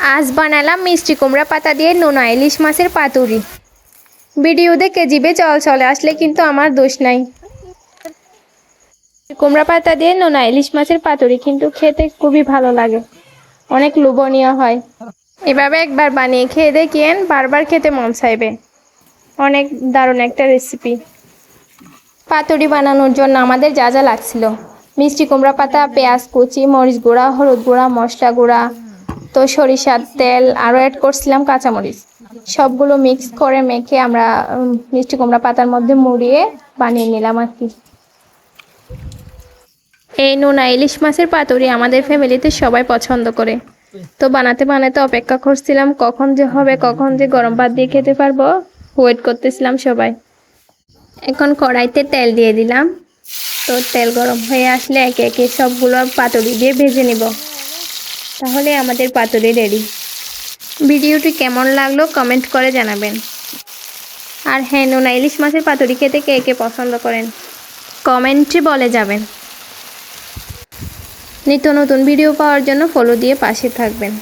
আজ বানালাম মিষ্টি কুমড়া পাতা দিয়ে নোনা ইলিশ মাছের পাতুরি। ভিডিও দেখে জিভে জল চলে আসলে কিন্তু আমার দোষ নাই। কুমড়া পাতা দিয়ে নোনা ইলিশ মাছের পাতুরি কিন্তু খেতে খুবই ভালো লাগে, অনেক লোভনীয় হয়। এভাবে একবার বানিয়ে খেয়ে দেখিয়েন, বারবার খেতে মন চাইবে। অনেক দারুণ একটা রেসিপি। পাতুরি বানানোর জন্য আমাদের যা যা লাগছিল: মিষ্টি কুমড়া পাতা, পেঁয়াজ কুচি, মরিচ গুঁড়া, হলুদ গুঁড়া, মশলা গুঁড়া, তো সরিষার তেল, আরও অ্যাড করছিলাম কাঁচামরিচ। সবগুলো মিক্স করে মেখে আমরা মিষ্টি কুমড়া পাতার মধ্যে মুড়িয়ে বানিয়ে নিলাম আর কি। এই নোনা ইলিশ মাছের পাতুরি আমাদের ফ্যামিলিতে সবাই পছন্দ করে। তো বানাতে বানাতে অপেক্ষা করছিলাম কখন যে হবে, কখন যে গরম ভাত দিয়ে খেতে পারবো, ওয়েট করতেছিলাম সবাই। এখন কড়াইতে তেল দিয়ে দিলাম। তো তেল গরম হয়ে আসলে একে একে সবগুলো পাতুরি দিয়ে ভেজে নিব, তাহলে আমাদের পাতুরি রেডি। ভিডিওটি কেমন লাগলো কমেন্ট করে জানাবেন। আর হ্যাঁ, নোনা ইলিশ মাছের পাতুরি খেতে কে কে পছন্দ করেন কমেন্টে বলে যাবেন। নিত্য নতুন ভিডিও পাওয়ার জন্য ফলো দিয়ে পাশে থাকবেন।